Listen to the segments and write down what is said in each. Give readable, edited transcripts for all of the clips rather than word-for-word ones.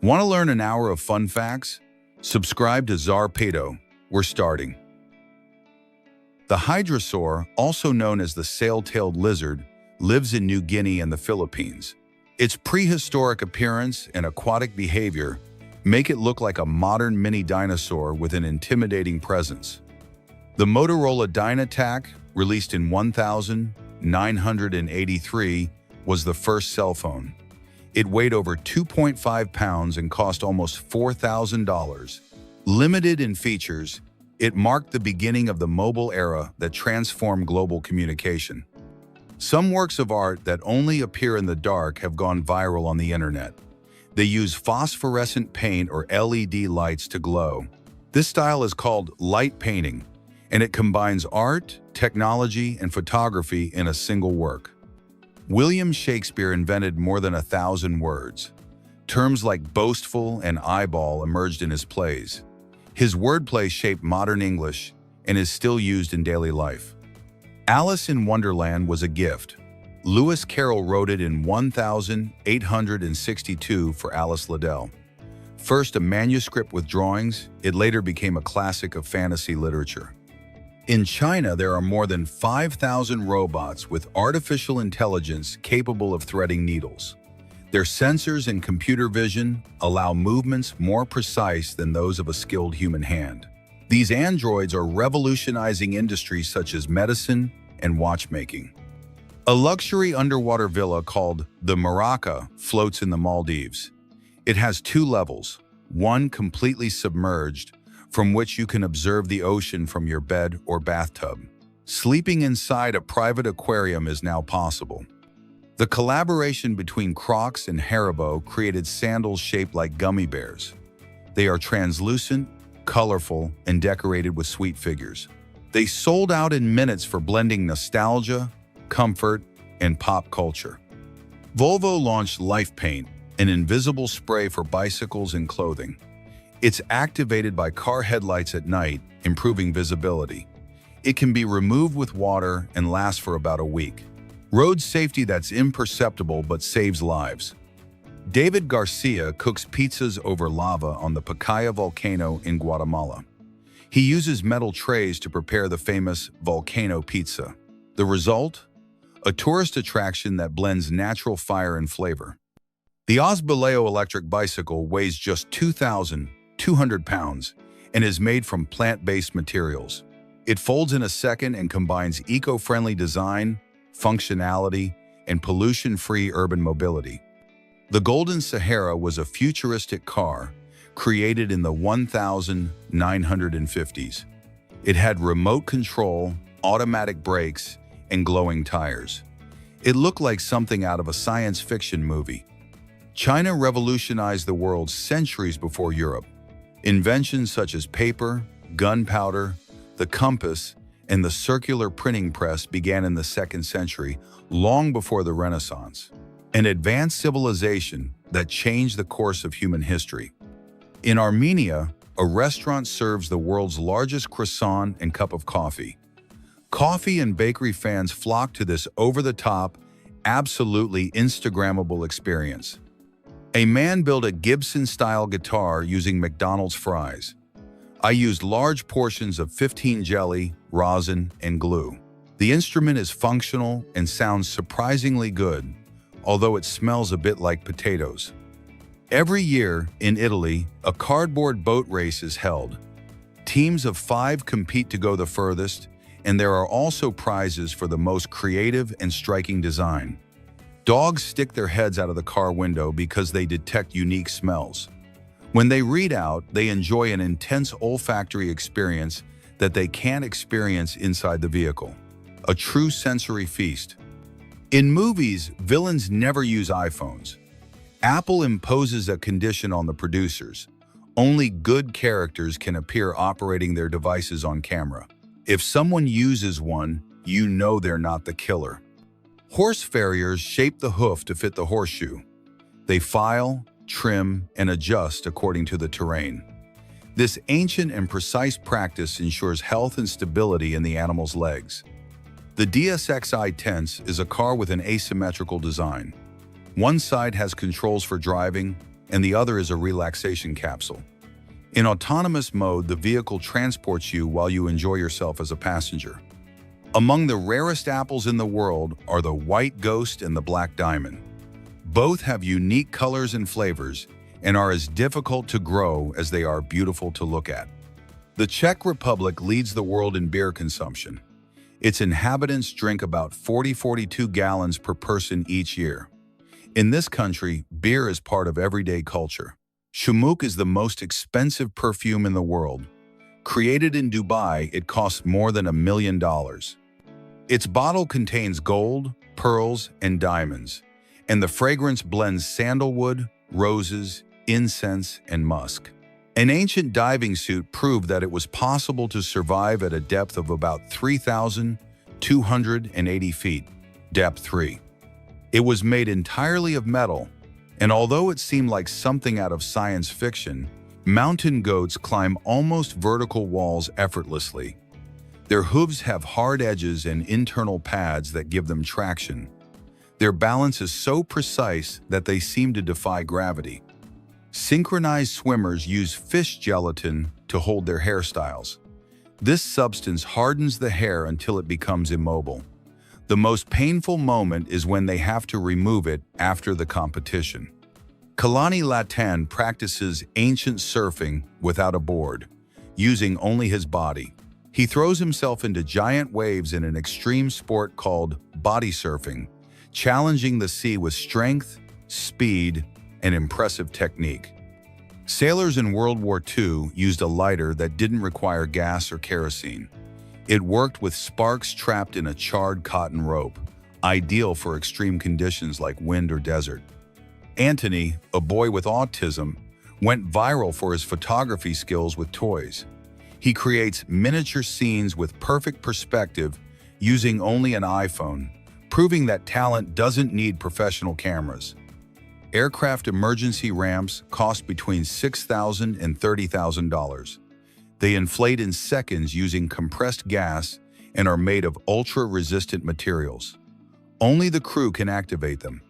Want to learn an hour of fun facts? Subscribe to Zarpado. We're starting. The hadrosaur, also known as the sail-tailed lizard, lives in New Guinea and the Philippines. Its prehistoric appearance and aquatic behavior make it look like a modern mini dinosaur with an intimidating presence. The Motorola Dynatac, released in 1983, was the first cell phone. It weighed over 2.5 pounds and cost almost $4,000. Limited in features, it marked the beginning of the mobile era that transformed global communication. Some works of art that only appear in the dark have gone viral on the internet. They use phosphorescent paint or LED lights to glow. This style is called light painting, and it combines art, technology, and photography in a single work. William Shakespeare invented more than 1,000 words. Terms like boastful and eyeball emerged in his plays. His wordplay shaped modern English and is still used in daily life. Alice in Wonderland was a gift. Lewis Carroll wrote it in 1862 for Alice Liddell. First a manuscript with drawings, it later became a classic of fantasy literature. In China, there are more than 5,000 robots with artificial intelligence capable of threading needles. Their sensors and computer vision allow movements more precise than those of a skilled human hand. These androids are revolutionizing industries such as medicine and watchmaking. A luxury underwater villa called the Maraca floats in the Maldives. It has 2 levels, one completely submerged, from which you can observe the ocean from your bed or bathtub. Sleeping inside a private aquarium is now possible. The collaboration between Crocs and Haribo created sandals shaped like gummy bears. They are translucent, colorful, and decorated with sweet figures. They sold out in minutes for blending nostalgia, comfort, and pop culture. Volvo launched Life Paint, an invisible spray for bicycles and clothing. It's activated by car headlights at night, improving visibility. It can be removed with water and lasts for about a week. Road safety that's imperceptible but saves lives. David Garcia cooks pizzas over lava on the Pacaya volcano in Guatemala. He uses metal trays to prepare the famous volcano pizza. The result? A tourist attraction that blends natural fire and flavor. The Osbaleo electric bicycle weighs just 2,200 pounds and is made from plant-based materials. It folds in a second and combines eco-friendly design, functionality, and pollution-free urban mobility. The Golden Sahara was a futuristic car created in the 1950s. It had remote control, automatic brakes, and glowing tires. It looked like something out of a science fiction movie. China revolutionized the world centuries before Europe. Inventions such as paper, gunpowder, the compass, and the circular printing press began in the 2nd century, long before the Renaissance. An advanced civilization that changed the course of human history. In Armenia, a restaurant serves the world's largest croissant and cup of coffee. Coffee and bakery fans flock to this over-the-top, absolutely Instagrammable experience. A man built a Gibson-style guitar using McDonald's fries. I used large portions of 15 jelly, rosin, and glue. The instrument is functional and sounds surprisingly good, although it smells a bit like potatoes. Every year, in Italy, a cardboard boat race is held. Teams of 5 compete to go the furthest, and there are also prizes for the most creative and striking design. Dogs stick their heads out of the car window because they detect unique smells. When they read out, they enjoy an intense olfactory experience that they can't experience inside the vehicle. A true sensory feast. In movies, villains never use iPhones. Apple imposes a condition on the producers. Only good characters can appear operating their devices on camera. If someone uses one, you know they're not the killer. Horse farriers shape the hoof to fit the horseshoe. They file, trim, and adjust according to the terrain. This ancient and precise practice ensures health and stability in the animal's legs. The DSXi Tense is a car with an asymmetrical design. One side has controls for driving, and the other is a relaxation capsule. In autonomous mode, the vehicle transports you while you enjoy yourself as a passenger. Among the rarest apples in the world are the white ghost and the black diamond. Both have unique colors and flavors and are as difficult to grow as they are beautiful to look at. The Czech Republic leads the world in beer consumption. Its inhabitants drink about 42 gallons per person each year. In this country, beer is part of everyday culture. Shumuk is the most expensive perfume in the world. Created in Dubai, it costs more than $1 million. Its bottle contains gold, pearls, and diamonds, and the fragrance blends sandalwood, roses, incense, and musk. An ancient diving suit proved that it was possible to survive at a depth of about 3,280 feet, depth 3. It was made entirely of metal, and although it seemed like something out of science fiction, mountain goats climb almost vertical walls effortlessly. Their hooves have hard edges and internal pads that give them traction. Their balance is so precise that they seem to defy gravity. Synchronized swimmers use fish gelatin to hold their hairstyles. This substance hardens the hair until it becomes immobile. The most painful moment is when they have to remove it after the competition. Kalani Latan practices ancient surfing without a board, using only his body. He throws himself into giant waves in an extreme sport called body surfing, challenging the sea with strength, speed, and impressive technique. Sailors in World War II used a lighter that didn't require gas or kerosene. It worked with sparks trapped in a charred cotton rope, ideal for extreme conditions like wind or desert. Anthony, a boy with autism, went viral for his photography skills with toys. He creates miniature scenes with perfect perspective using only an iPhone, proving that talent doesn't need professional cameras. Aircraft emergency ramps cost between $6,000 and $30,000. They inflate in seconds using compressed gas and are made of ultra-resistant materials. Only the crew can activate them.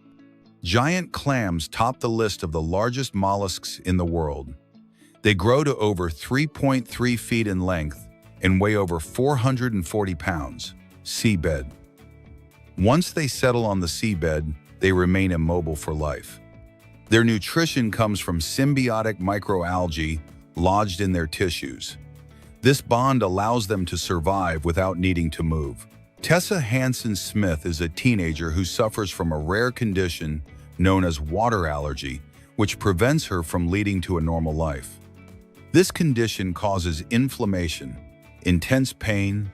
Giant clams top the list of the largest mollusks in the world. They grow to over 3.3 feet in length and weigh over 440 pounds. Seabed. Once they settle on the seabed, they remain immobile for life. Their nutrition comes from symbiotic microalgae lodged in their tissues. This bond allows them to survive without needing to move. Tessa Hansen-Smith is a teenager who suffers from a rare condition known as water allergy, which prevents her from leading to a normal life. This condition causes inflammation, intense pain,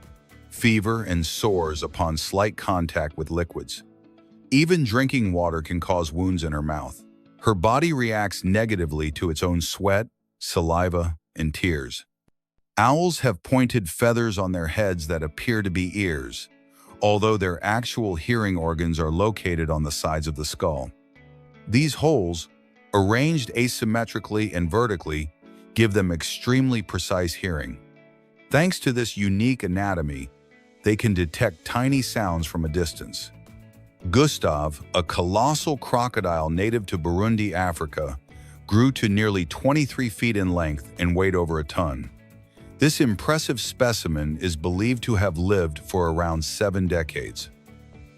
fever, and sores upon slight contact with liquids. Even drinking water can cause wounds in her mouth. Her body reacts negatively to its own sweat, saliva, and tears. Owls have pointed feathers on their heads that appear to be ears, although their actual hearing organs are located on the sides of the skull. These holes, arranged asymmetrically and vertically, give them extremely precise hearing. Thanks to this unique anatomy, they can detect tiny sounds from a distance. Gustav, a colossal crocodile native to Burundi, Africa, grew to nearly 23 feet in length and weighed over a ton. This impressive specimen is believed to have lived for around 7 decades.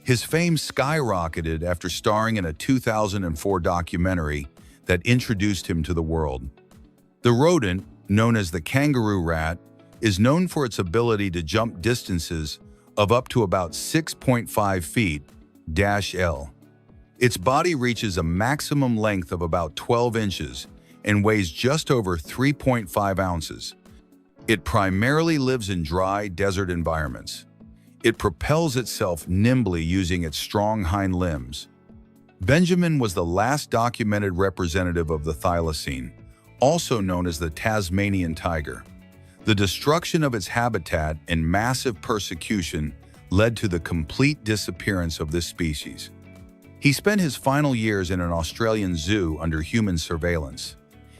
His fame skyrocketed after starring in a 2004 documentary that introduced him to the world. The rodent, known as the kangaroo rat, is known for its ability to jump distances of up to about 6.5 feet -L. Its body reaches a maximum length of about 12 inches and weighs just over 3.5 ounces. It primarily lives in dry desert environments. It propels itself nimbly using its strong hind limbs. Benjamin was the last documented representative of the thylacine, also known as the Tasmanian tiger. The destruction of its habitat and massive persecution led to the complete disappearance of this species. He spent his final years in an Australian zoo under human surveillance.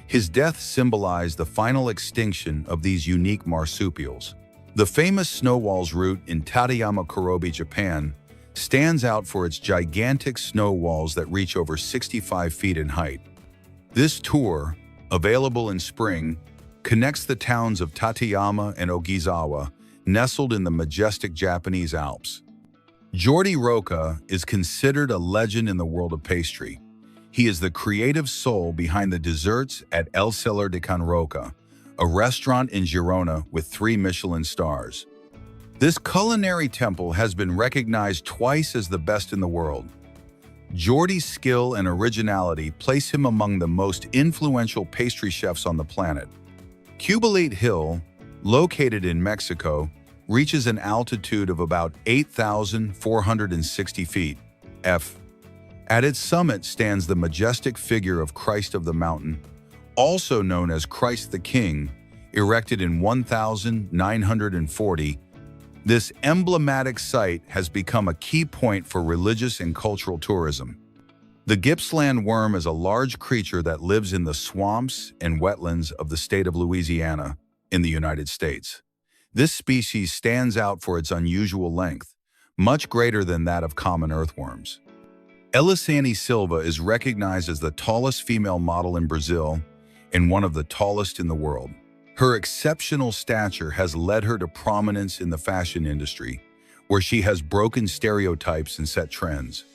His death symbolized the final extinction of these unique marsupials. The famous Snowwalls route in Tateyama, Kurobe, Japan, stands out for its gigantic snow walls that reach over 65 feet in height. This tour, available in spring, connects the towns of Tateyama and Ogizawa, nestled in the majestic Japanese Alps. Jordi Roca is considered a legend in the world of pastry. He is the creative soul behind the desserts at El Celler de Can Roca, a restaurant in Girona with 3 Michelin stars. This culinary temple has been recognized twice as the best in the world. Jordi's skill and originality place him among the most influential pastry chefs on the planet. Cubilete Hill, located in Mexico, reaches an altitude of about 8,460 feet. At its summit stands the majestic figure of Christ of the Mountain, also known as Christ the King, erected in 1940. This emblematic site has become a key point for religious and cultural tourism. The Gippsland worm is a large creature that lives in the swamps and wetlands of the state of Louisiana in the United States. This species stands out for its unusual length, much greater than that of common earthworms. Elisane Silva is recognized as the tallest female model in Brazil and one of the tallest in the world. Her exceptional stature has led her to prominence in the fashion industry, where she has broken stereotypes and set trends.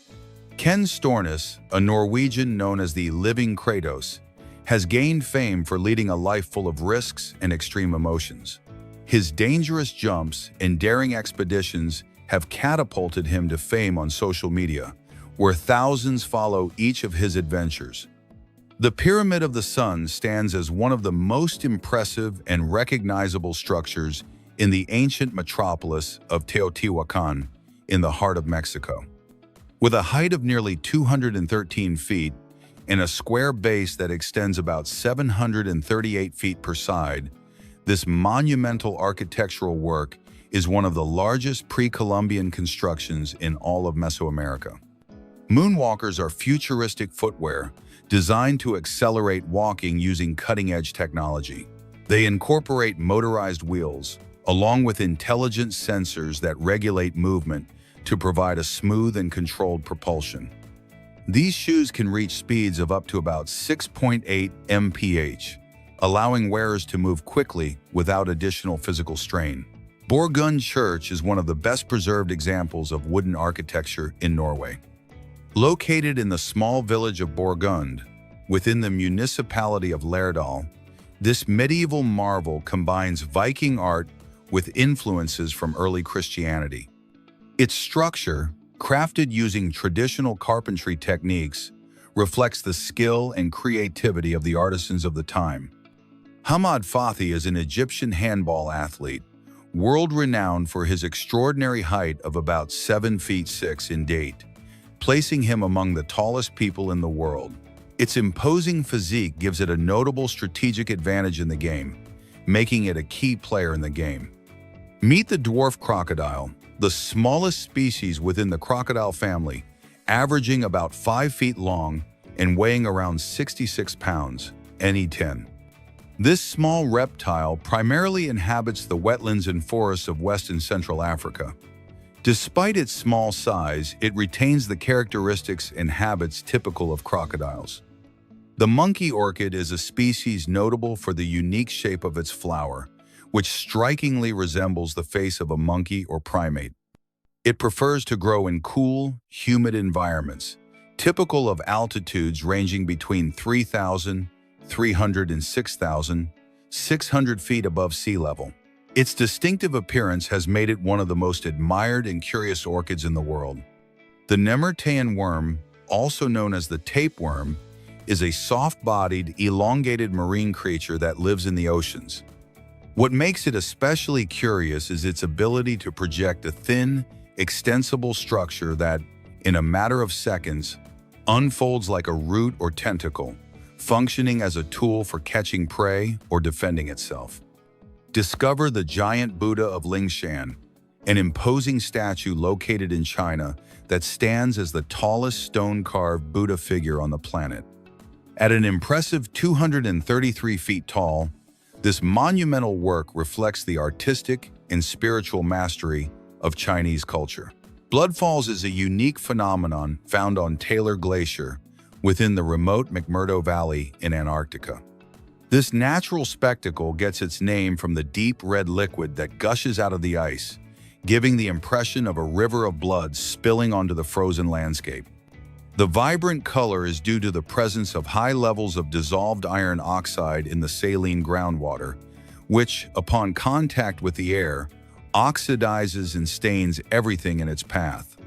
Ken Stornes, a Norwegian known as the Living Kratos, has gained fame for leading a life full of risks and extreme emotions. His dangerous jumps and daring expeditions have catapulted him to fame on social media, where thousands follow each of his adventures. The Pyramid of the Sun stands as one of the most impressive and recognizable structures in the ancient metropolis of Teotihuacan in the heart of Mexico. With a height of nearly 213 feet and a square base that extends about 738 feet per side, this monumental architectural work is one of the largest pre-Columbian constructions in all of Mesoamerica. Moonwalkers are futuristic footwear designed to accelerate walking using cutting-edge technology. They incorporate motorized wheels, along with intelligent sensors that regulate movement to provide a smooth and controlled propulsion. These shoes can reach speeds of up to about 6.8 mph, allowing wearers to move quickly without additional physical strain. Borgund Church is one of the best preserved examples of wooden architecture in Norway. Located in the small village of Borgund, within the municipality of Lærdal, this medieval marvel combines Viking art with influences from early Christianity. Its structure, crafted using traditional carpentry techniques, reflects the skill and creativity of the artisans of the time. Hamad Fathi is an Egyptian handball athlete, world-renowned for his extraordinary height of about 7 feet 6 in date, placing him among the tallest people in the world. Its imposing physique gives it a notable strategic advantage in the game, making it a key player in the game. Meet the dwarf crocodile, the smallest species within the crocodile family, averaging about 5 feet long and weighing around 66 pounds, NE10. This small reptile primarily inhabits the wetlands and forests of West and Central Africa. Despite its small size, it retains the characteristics and habits typical of crocodiles. The monkey orchid is a species notable for the unique shape of its flower, which strikingly resembles the face of a monkey or primate. It prefers to grow in cool, humid environments, typical of altitudes ranging between 3,300 and 6,600 feet above sea level. Its distinctive appearance has made it one of the most admired and curious orchids in the world. The Nemertean worm, also known as the tapeworm, is a soft-bodied, elongated marine creature that lives in the oceans. What makes it especially curious is its ability to project a thin, extensible structure that, in a matter of seconds, unfolds like a root or tentacle, functioning as a tool for catching prey or defending itself. Discover the giant Buddha of Lingshan, an imposing statue located in China that stands as the tallest stone-carved Buddha figure on the planet. At an impressive 233 feet tall, this monumental work reflects the artistic and spiritual mastery of Chinese culture. Bloodfalls is a unique phenomenon found on Taylor Glacier, within the remote McMurdo Valley in Antarctica. This natural spectacle gets its name from the deep red liquid that gushes out of the ice, giving the impression of a river of blood spilling onto the frozen landscape. The vibrant color is due to the presence of high levels of dissolved iron oxide in the saline groundwater, which, upon contact with the air, oxidizes and stains everything in its path.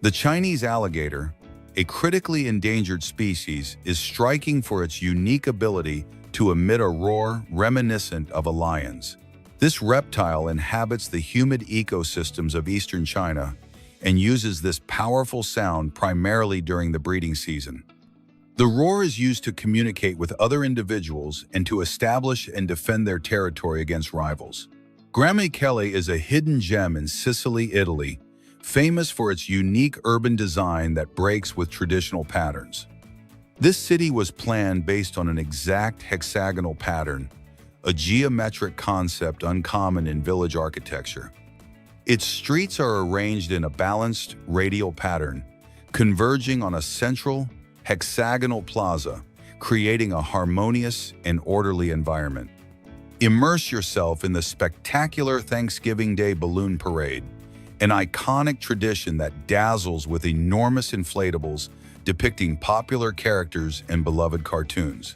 The Chinese alligator, a critically endangered species, is striking for its unique ability to emit a roar reminiscent of a lion's. This reptile inhabits the humid ecosystems of eastern China and uses this powerful sound primarily during the breeding season. The roar is used to communicate with other individuals and to establish and defend their territory against rivals. Gramicele is a hidden gem in Sicily, Italy, famous for its unique urban design that breaks with traditional patterns. This city was planned based on an exact hexagonal pattern, a geometric concept uncommon in village architecture. Its streets are arranged in a balanced radial pattern, converging on a central, hexagonal plaza, creating a harmonious and orderly environment. Immerse yourself in the spectacular Thanksgiving Day balloon parade, an iconic tradition that dazzles with enormous inflatables depicting popular characters and beloved cartoons.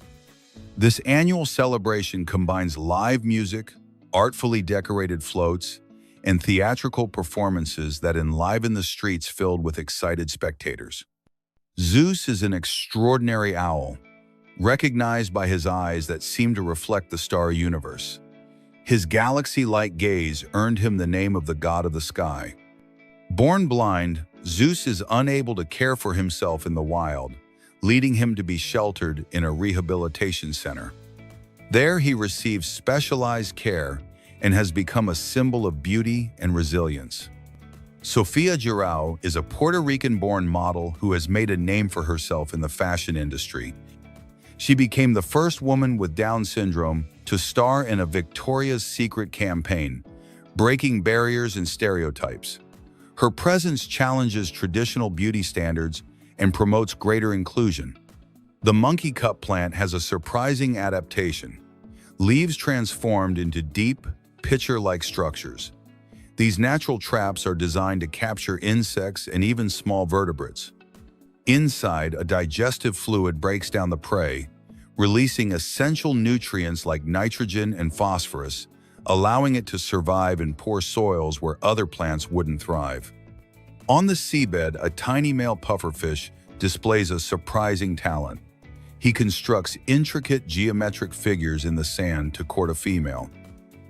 This annual celebration combines live music, artfully decorated floats, and theatrical performances that enliven the streets filled with excited spectators. Zeus is an extraordinary owl, recognized by his eyes that seem to reflect the star universe. His galaxy-like gaze earned him the name of the god of the sky. Born blind, Zeus is unable to care for himself in the wild, leading him to be sheltered in a rehabilitation center. There he receives specialized care and has become a symbol of beauty and resilience. Sofia Girao is a Puerto Rican-born model who has made a name for herself in the fashion industry. She became the first woman with Down syndrome to star in a Victoria's Secret campaign, breaking barriers and stereotypes. Her presence challenges traditional beauty standards and promotes greater inclusion. The monkey cup plant has a surprising adaptation. Leaves transformed into deep, pitcher-like structures. These natural traps are designed to capture insects and even small vertebrates. Inside, a digestive fluid breaks down the prey, releasing essential nutrients like nitrogen and phosphorus, allowing it to survive in poor soils where other plants wouldn't thrive. On the seabed, a tiny male pufferfish displays a surprising talent. He constructs intricate geometric figures in the sand to court a female.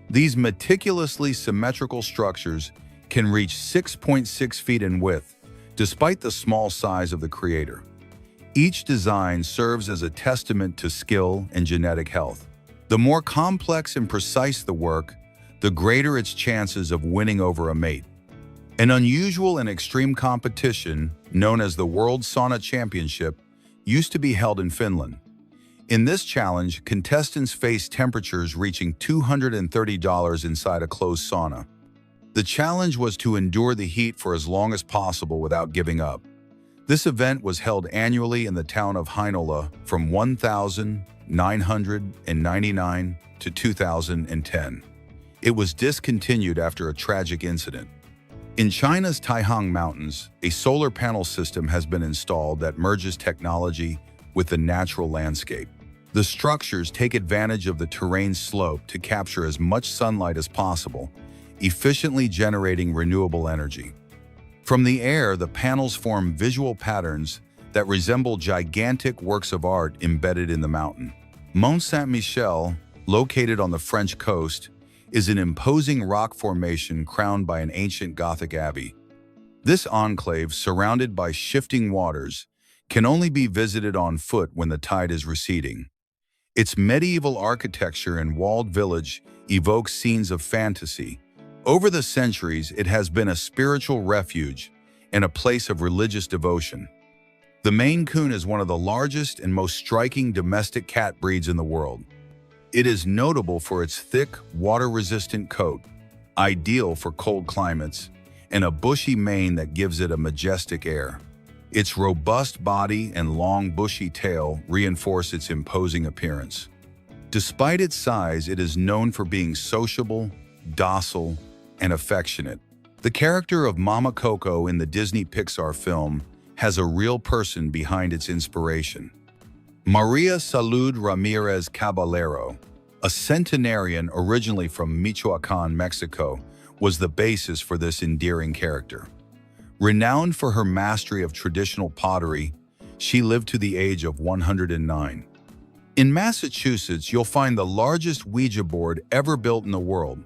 These meticulously symmetrical structures can reach 6.6 feet in width, despite the small size of the creator. Each design serves as a testament to skill and genetic health. The more complex and precise the work, the greater its chances of winning over a mate. An unusual and extreme competition, known as the World Sauna Championship, used to be held in Finland. In this challenge, contestants faced temperatures reaching $230 inside a closed sauna. The challenge was to endure the heat for as long as possible without giving up. This event was held annually in the town of Heinola from 1999 to 2010. It was discontinued after a tragic incident. In China's Taihang Mountains, a solar panel system has been installed that merges technology with the natural landscape. The structures take advantage of the terrain's slope to capture as much sunlight as possible, efficiently generating renewable energy. From the air, the panels form visual patterns that resemble gigantic works of art embedded in the mountain. Mont Saint-Michel, located on the French coast, is an imposing rock formation crowned by an ancient Gothic abbey. This enclave, surrounded by shifting waters, can only be visited on foot when the tide is receding. Its medieval architecture and walled village evoke scenes of fantasy. Over the centuries, it has been a spiritual refuge and a place of religious devotion. The Maine Coon is one of the largest and most striking domestic cat breeds in the world. It is notable for its thick, water-resistant coat, ideal for cold climates, and a bushy mane that gives it a majestic air. Its robust body and long bushy tail reinforce its imposing appearance. Despite its size, it is known for being sociable, docile, and affectionate. The character of Mama Coco in the Disney Pixar film has a real person behind its inspiration. Maria Salud Ramirez Caballero, a centenarian originally from Michoacán, Mexico, was the basis for this endearing character. Renowned for her mastery of traditional pottery, she lived to the age of 109. In Massachusetts, you'll find the largest Ouija board ever built in the world.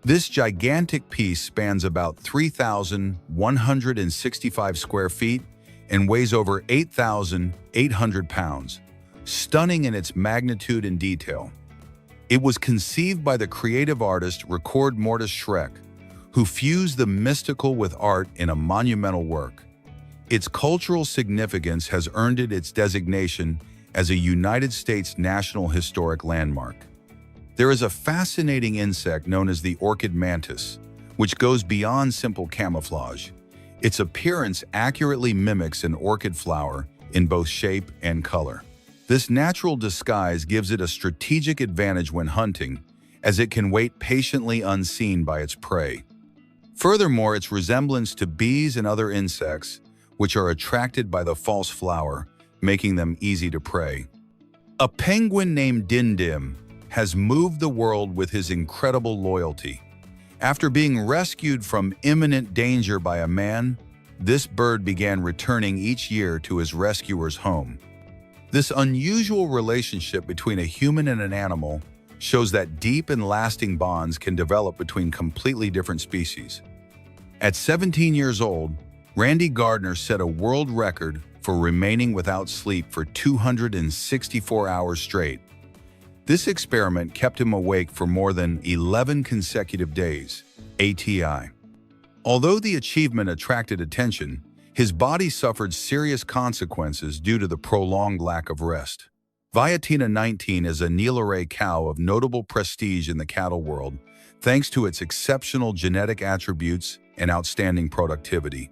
This gigantic piece spans about 3,165 square feet and weighs over 8,800 pounds, stunning in its magnitude and detail. It was conceived by the creative artist Record Mortis Schreck, who fused the mystical with art in a monumental work. Its cultural significance has earned it its designation as a United States National Historic Landmark. There is a fascinating insect known as the orchid mantis, which goes beyond simple camouflage. Its appearance accurately mimics an orchid flower in both shape and color. This natural disguise gives it a strategic advantage when hunting, as it can wait patiently unseen by its prey. Furthermore, its resemblance to bees and other insects, which are attracted by the false flower, making them easy to prey. A penguin named Din Dim has moved the world with his incredible loyalty. After being rescued from imminent danger by a man, this bird began returning each year to his rescuer's home. This unusual relationship between a human and an animal shows that deep and lasting bonds can develop between completely different species. At 17 years old, Randy Gardner set a world record for remaining without sleep for 264 hours straight. This experiment kept him awake for more than 11 consecutive days, ATI. Although the achievement attracted attention, his body suffered serious consequences due to the prolonged lack of rest. Viatina 19 is a Neelarray cow of notable prestige in the cattle world, thanks to its exceptional genetic attributes and outstanding productivity.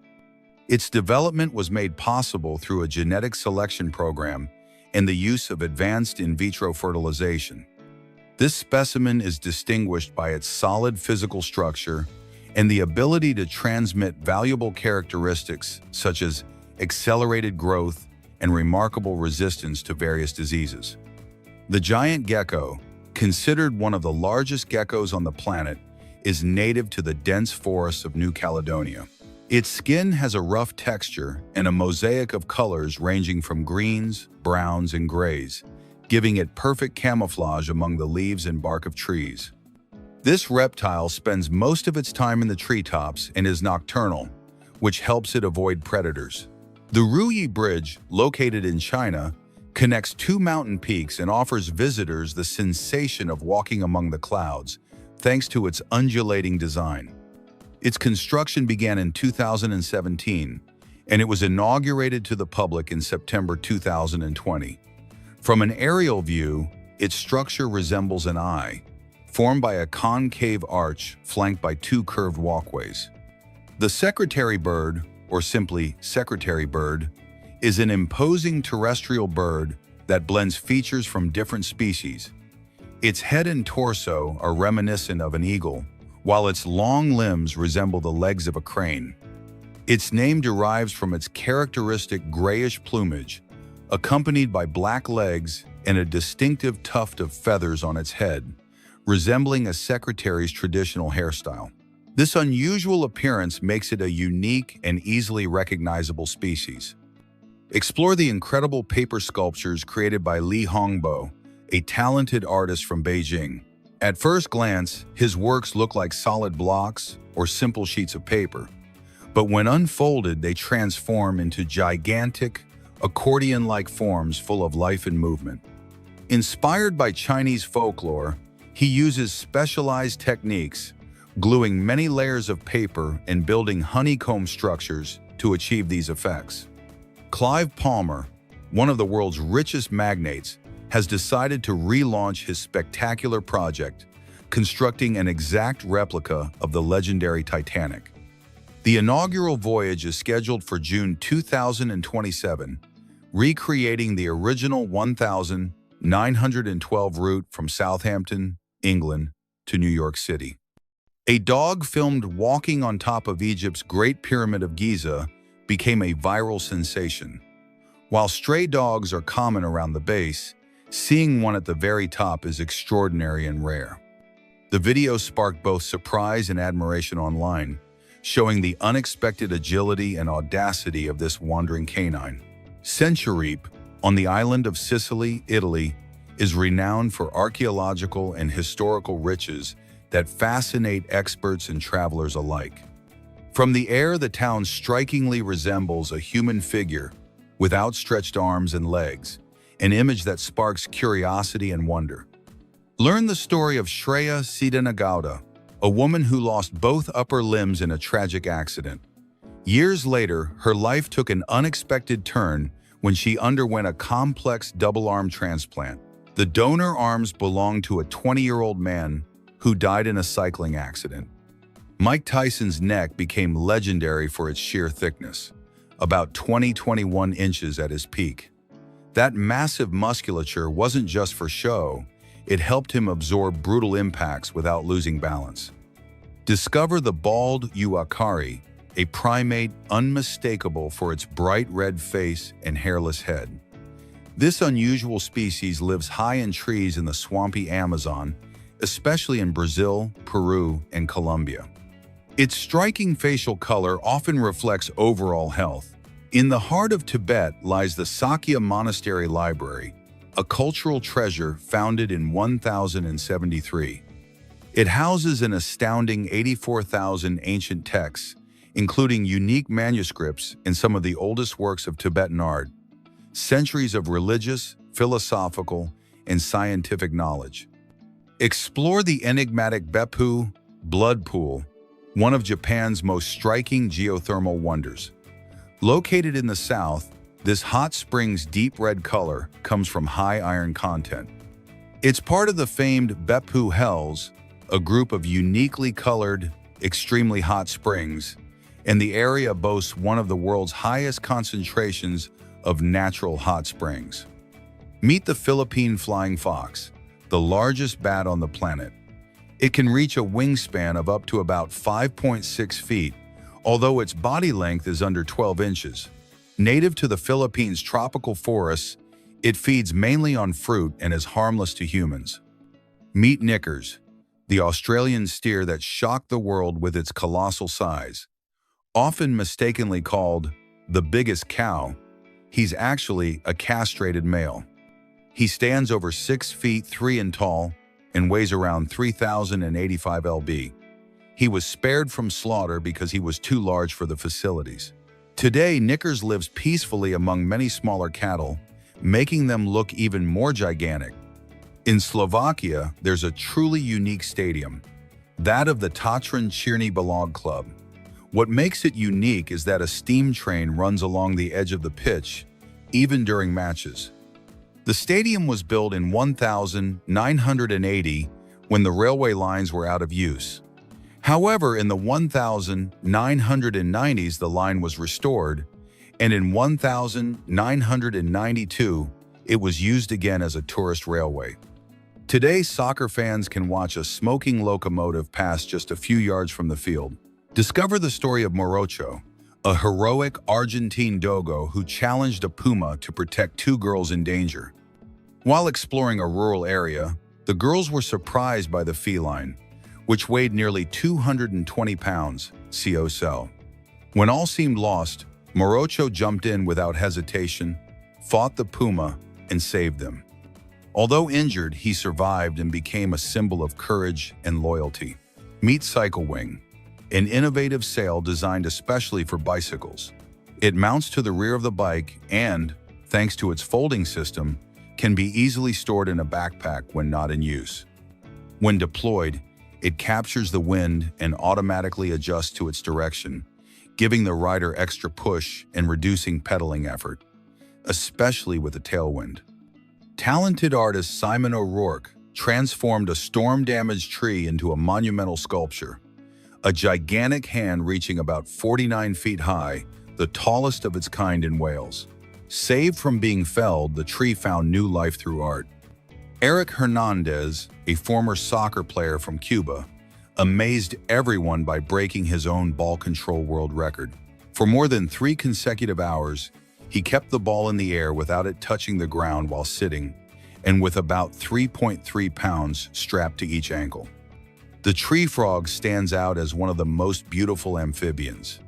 Its development was made possible through a genetic selection program and the use of advanced in vitro fertilization. This specimen is distinguished by its solid physical structure and the ability to transmit valuable characteristics such as accelerated growth and remarkable resistance to various diseases. The giant gecko, considered one of the largest geckos on the planet, is native to the dense forests of New Caledonia. Its skin has a rough texture and a mosaic of colors ranging from greens, browns, and grays, giving it perfect camouflage among the leaves and bark of trees. This reptile spends most of its time in the treetops and is nocturnal, which helps it avoid predators. The Ruyi Bridge, located in China, connects two mountain peaks and offers visitors the sensation of walking among the clouds, thanks to its undulating design. Its construction began in 2017, and it was inaugurated to the public in September 2020. From an aerial view, its structure resembles an eye, formed by a concave arch flanked by two curved walkways. The secretary bird, or simply secretary bird, is an imposing terrestrial bird that blends features from different species. Its head and torso are reminiscent of an eagle, while its long limbs resemble the legs of a crane. Its name derives from its characteristic grayish plumage, accompanied by black legs and a distinctive tuft of feathers on its head, resembling a secretary's traditional hairstyle. This unusual appearance makes it a unique and easily recognizable species. Explore the incredible paper sculptures created by Li Hongbo, a talented artist from Beijing. At first glance, his works look like solid blocks or simple sheets of paper, but when unfolded, they transform into gigantic, accordion-like forms full of life and movement. Inspired by Chinese folklore, he uses specialized techniques, gluing many layers of paper and building honeycomb structures to achieve these effects. Clive Palmer, one of the world's richest magnates, has decided to relaunch his spectacular project, constructing an exact replica of the legendary Titanic. The inaugural voyage is scheduled for June 2027, recreating the original 1,912 route from Southampton, England, to New York City. A dog filmed walking on top of Egypt's Great Pyramid of Giza became a viral sensation. While stray dogs are common around the base, seeing one at the very top is extraordinary and rare. The video sparked both surprise and admiration online, showing the unexpected agility and audacity of this wandering canine. Centuripe, on the island of Sicily, Italy, is renowned for archaeological and historical riches that fascinate experts and travelers alike. From the air, the town strikingly resembles a human figure with outstretched arms and legs, an image that sparks curiosity and wonder. Learn the story of Shreya Sidenagowda, a woman who lost both upper limbs in a tragic accident. Years later, her life took an unexpected turn when she underwent a complex double-arm transplant. The donor arms belonged to a 20-year-old man who died in a cycling accident. Mike Tyson's neck became legendary for its sheer thickness, about 21 inches at his peak. That massive musculature wasn't just for show, it helped him absorb brutal impacts without losing balance. Discover the bald uakari, a primate unmistakable for its bright red face and hairless head. This unusual species lives high in trees in the swampy Amazon, especially in Brazil, Peru, and Colombia. Its striking facial color often reflects overall health. In the heart of Tibet lies the Sakya Monastery Library, a cultural treasure founded in 1073. It houses an astounding 84,000 ancient texts, including unique manuscripts and some of the oldest works of Tibetan art, centuries of religious, philosophical, and scientific knowledge. Explore the enigmatic Beppu blood pool, one of Japan's most striking geothermal wonders. Located in the south, this hot spring's deep red color comes from high iron content. It's part of the famed Beppu Hells, a group of uniquely colored, extremely hot springs, and the area boasts one of the world's highest concentrations of natural hot springs. Meet the Philippine flying fox, the largest bat on the planet. It can reach a wingspan of up to about 5.6 feet, although its body length is under 12 inches. Native to the Philippines' tropical forests, it feeds mainly on fruit and is harmless to humans. Meet Knickers, the Australian steer that shocked the world with its colossal size. Often mistakenly called the biggest cow, he's actually a castrated male. He stands over 6 feet 3 in tall and weighs around 3,085 lb. He was spared from slaughter because he was too large for the facilities. Today, Knickers lives peacefully among many smaller cattle, making them look even more gigantic. In Slovakia, there's a truly unique stadium, that of the Tatran Černý Balog Club. What makes it unique is that a steam train runs along the edge of the pitch, even during matches. The stadium was built in 1980 when the railway lines were out of use. However, in the 1990s, the line was restored, and in 1992, it was used again as a tourist railway. Today, soccer fans can watch a smoking locomotive pass just a few yards from the field. Discover the story of Morocho, a heroic Argentine dogo who challenged a puma to protect 2 girls in danger. While exploring a rural area, the girls were surprised by the feline, which weighed nearly 220 pounds, co. When all seemed lost, Morocho jumped in without hesitation, fought the puma, and saved them. Although injured, he survived and became a symbol of courage and loyalty. Meet Cycle Wing, an innovative sail designed especially for bicycles. It mounts to the rear of the bike and, thanks to its folding system, can be easily stored in a backpack when not in use. When deployed, it captures the wind and automatically adjusts to its direction, giving the rider extra push and reducing pedaling effort, especially with a tailwind. Talented artist Simon O'Rourke transformed a storm-damaged tree into a monumental sculpture, a gigantic hand reaching about 49 feet high, the tallest of its kind in Wales. Saved from being felled, the tree found new life through art. Eric Hernandez, a former soccer player from Cuba, amazed everyone by breaking his own ball control world record. For more than 3 consecutive hours, he kept the ball in the air without it touching the ground while sitting, and with about 3.3 pounds strapped to each ankle. The tree frog stands out as one of the most beautiful amphibians.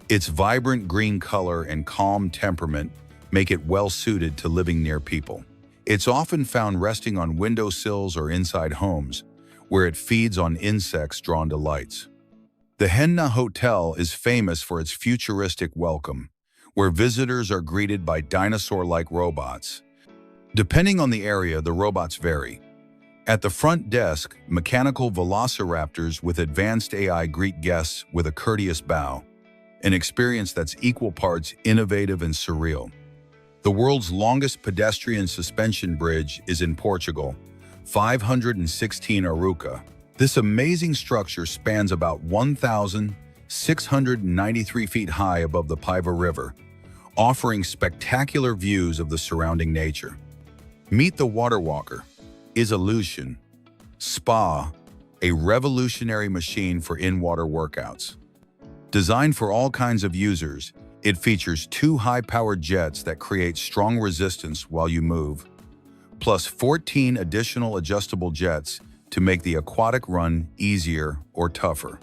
Its vibrant green color and calm temperament make it well-suited to living near people. It's often found resting on windowsills or inside homes, where it feeds on insects drawn to lights. The Henna Hotel is famous for its futuristic welcome, where visitors are greeted by dinosaur-like robots. Depending on the area, the robots vary. At the front desk, mechanical velociraptors with advanced AI greet guests with a courteous bow, an experience that's equal parts innovative and surreal. The world's longest pedestrian suspension bridge is in Portugal, 516 Aruca. This amazing structure spans about 1,693 feet high above the Paiva River, offering spectacular views of the surrounding nature. Meet the Water Walker, Illusion Spa, a revolutionary machine for in-water workouts. Designed for all kinds of users, it features 2 high-powered jets that create strong resistance while you move, plus 14 additional adjustable jets to make the aquatic run easier or tougher.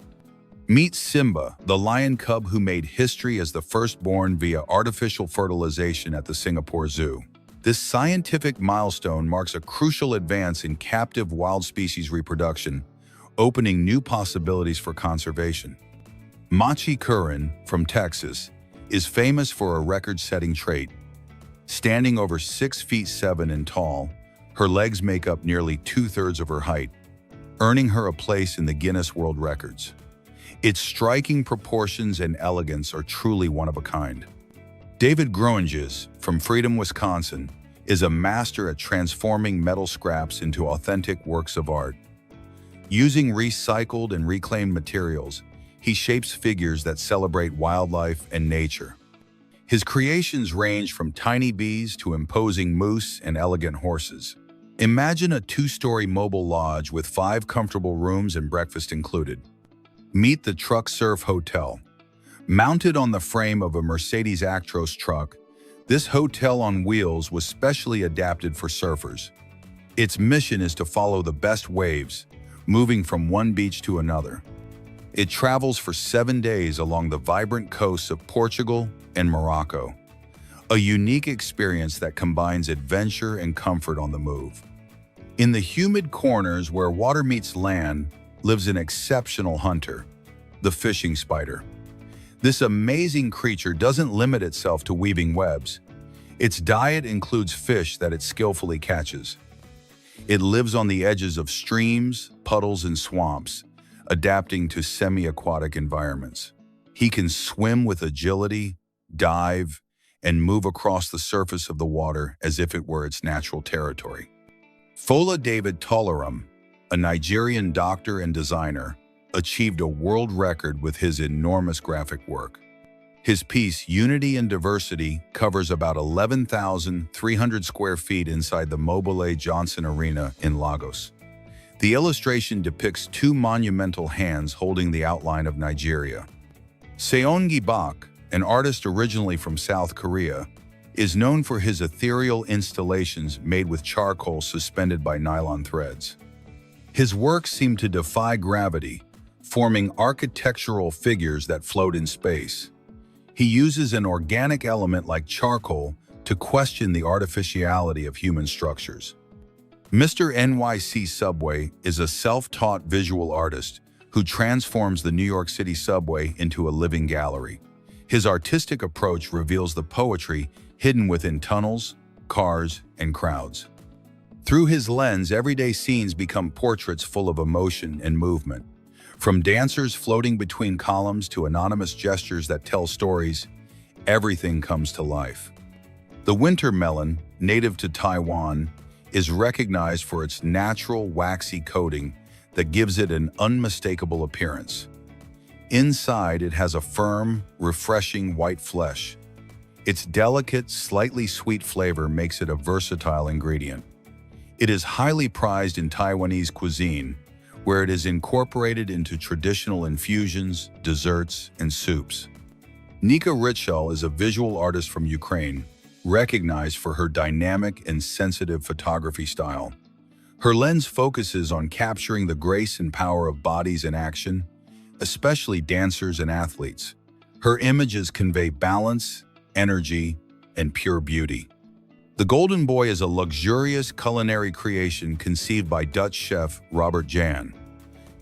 Meet Simba, the lion cub who made history as the firstborn via artificial fertilization at the Singapore Zoo. This scientific milestone marks a crucial advance in captive wild species reproduction, opening new possibilities for conservation. Machi Curran, from Texas, is famous for a record-setting trait. Standing over 6 feet 7 and tall, her legs make up nearly 2/3 of her height, earning her a place in the Guinness World Records. Its striking proportions and elegance are truly one of a kind. David Groenges, from Freedom, Wisconsin, is a master at transforming metal scraps into authentic works of art. Using recycled and reclaimed materials, he shapes figures that celebrate wildlife and nature. His creations range from tiny bees to imposing moose and elegant horses. Imagine a 2-story mobile lodge with 5 comfortable rooms and breakfast included. Meet the Truck Surf Hotel. Mounted on the frame of a Mercedes Actros truck, this hotel on wheels was specially adapted for surfers. Its mission is to follow the best waves, moving from one beach to another. It travels for 7 days along the vibrant coasts of Portugal and Morocco, a unique experience that combines adventure and comfort on the move. In the humid corners where water meets land lives an exceptional hunter, the fishing spider. This amazing creature doesn't limit itself to weaving webs. Its diet includes fish that it skillfully catches. It lives on the edges of streams, puddles, and swamps, adapting to semi-aquatic environments. He can swim with agility, dive, and move across the surface of the water as if it were its natural territory. Fola David Tolaram, a Nigerian doctor and designer, achieved a world record with his enormous graphic work. His piece, Unity and Diversity, covers about 11,300 square feet inside the Mobile Johnson Arena in Lagos. The illustration depicts 2 monumental hands holding the outline of Nigeria. Seongi Bak, an artist originally from South Korea, is known for his ethereal installations made with charcoal suspended by nylon threads. His works seem to defy gravity, forming architectural figures that float in space. He uses an organic element like charcoal to question the artificiality of human structures. Mr. NYC Subway is a self-taught visual artist who transforms the New York City subway into a living gallery. His artistic approach reveals the poetry hidden within tunnels, cars, and crowds. Through his lens, everyday scenes become portraits full of emotion and movement. From dancers floating between columns to anonymous gestures that tell stories, everything comes to life. The winter melon, native to Taiwan, is recognized for its natural waxy coating that gives it an unmistakable appearance. Inside, it has a firm, refreshing white flesh. Its delicate, slightly sweet flavor makes it a versatile ingredient. It is highly prized in Taiwanese cuisine, where it is incorporated into traditional infusions, desserts, and soups. Nika Ritschel is a visual artist from Ukraine, recognized for her dynamic and sensitive photography style. Her lens focuses on capturing the grace and power of bodies in action, especially dancers and athletes. Her images convey balance, energy, and pure beauty. The Golden Boy is a luxurious culinary creation conceived by Dutch chef Robert Jan.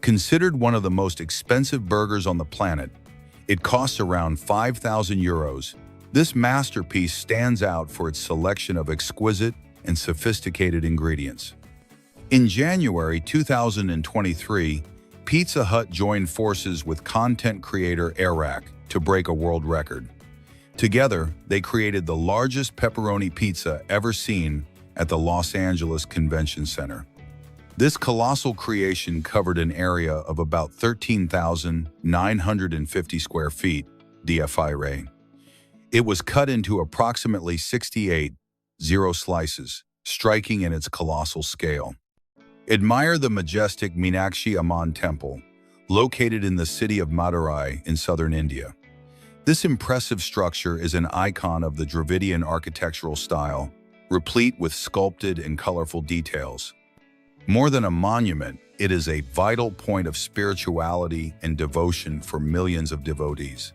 Considered one of the most expensive burgers on the planet, it costs around 5,000 euros. This masterpiece stands out for its selection of exquisite and sophisticated ingredients. In January 2023, Pizza Hut joined forces with content creator Eric to break a world record. Together, they created the largest pepperoni pizza ever seen at the Los Angeles Convention Center. This colossal creation covered an area of about 13,950 square feet, DFI. It was cut into approximately 68 slices, striking in its colossal scale. Admire the majestic Meenakshi Amman Temple, located in the city of Madurai in southern India. This impressive structure is an icon of the Dravidian architectural style, replete with sculpted and colorful details. More than a monument, it is a vital point of spirituality and devotion for millions of devotees.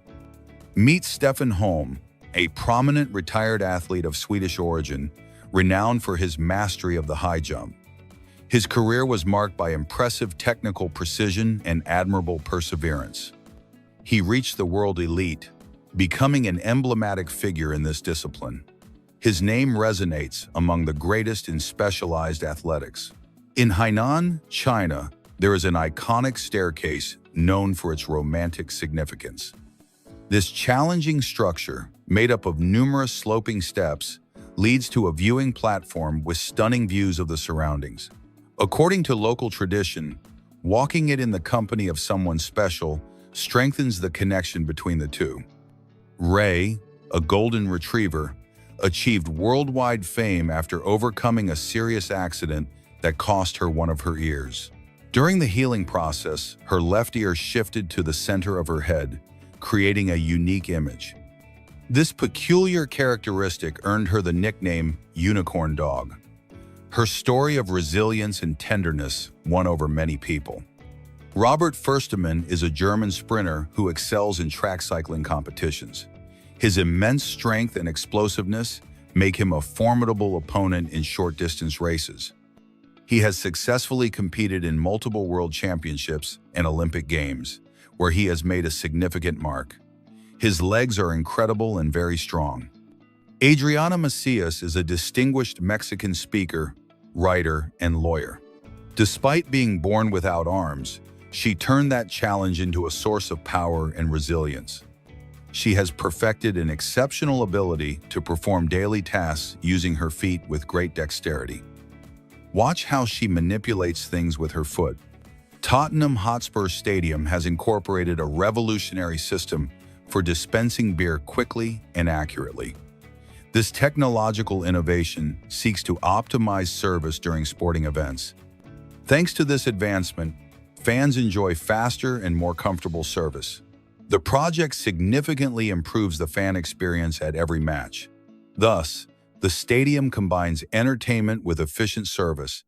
Meet Stefan Holm, a prominent retired athlete of Swedish origin, renowned for his mastery of the high jump. His career was marked by impressive technical precision and admirable perseverance. He reached the world elite, becoming an emblematic figure in this discipline. His name resonates among the greatest in specialized athletics. In Hainan, China, there is an iconic staircase known for its romantic significance. This challenging structure, made up of numerous sloping steps, leads to a viewing platform with stunning views of the surroundings. According to local tradition, walking it in the company of someone special strengthens the connection between the two. Ray, a golden retriever, achieved worldwide fame after overcoming a serious accident that cost her one of her ears. During the healing process, her left ear shifted to the center of her head, creating a unique image. This peculiar characteristic earned her the nickname Unicorn Dog. Her story of resilience and tenderness won over many people. Robert Firsteman is a German sprinter who excels in track cycling competitions. His immense strength and explosiveness make him a formidable opponent in short-distance races. He has successfully competed in multiple world championships and Olympic Games, where he has made a significant mark. His legs are incredible and very strong. Adriana Macias is a distinguished Mexican speaker, writer, and lawyer. Despite being born without arms, she turned that challenge into a source of power and resilience. She has perfected an exceptional ability to perform daily tasks using her feet with great dexterity. Watch how she manipulates things with her foot. Tottenham Hotspur Stadium has incorporated a revolutionary system for dispensing beer quickly and accurately. This technological innovation seeks to optimize service during sporting events. Thanks to this advancement, fans enjoy faster and more comfortable service. The project significantly improves the fan experience at every match. Thus, the stadium combines entertainment with efficient service.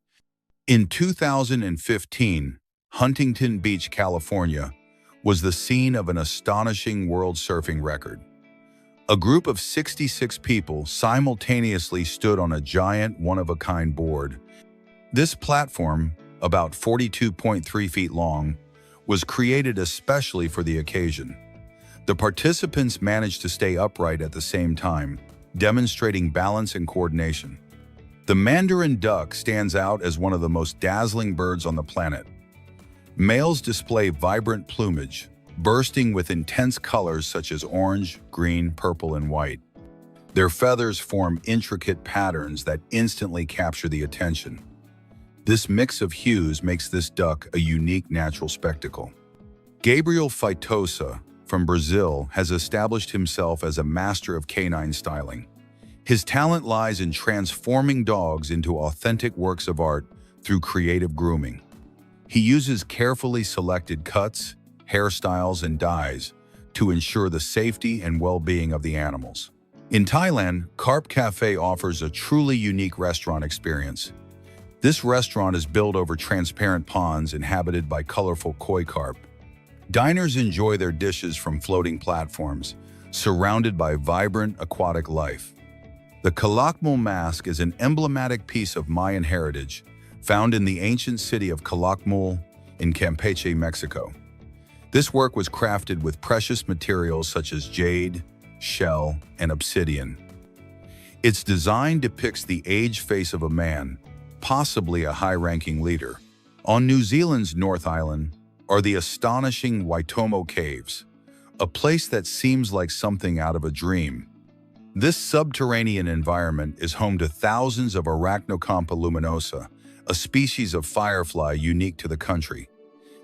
In 2015, Huntington Beach, California, was the scene of an astonishing world surfing record. A group of 66 people simultaneously stood on a giant one-of-a-kind board. This platform, about 42.3 feet long, was created especially for the occasion. The participants managed to stay upright at the same time, demonstrating balance and coordination. The mandarin duck stands out as one of the most dazzling birds on the planet. Males display vibrant plumage, bursting with intense colors such as orange, green, purple, and white. Their feathers form intricate patterns that instantly capture the attention. This mix of hues makes this duck a unique natural spectacle. Gabriel Feitosa from Brazil has established himself as a master of canine styling. His talent lies in transforming dogs into authentic works of art through creative grooming. He uses carefully selected cuts, hairstyles, and dyes to ensure the safety and well-being of the animals. In Thailand, Carp Cafe offers a truly unique restaurant experience. This restaurant is built over transparent ponds inhabited by colorful koi carp. Diners enjoy their dishes from floating platforms, surrounded by vibrant aquatic life. The Calakmul mask is an emblematic piece of Mayan heritage, found in the ancient city of Calakmul in Campeche, Mexico. This work was crafted with precious materials such as jade, shell, and obsidian. Its design depicts the aged face of a man, possibly a high-ranking leader. On New Zealand's North Island are the astonishing Waitomo Caves, a place that seems like something out of a dream. This subterranean environment is home to thousands of Arachnocompa luminosa, a species of firefly unique to the country.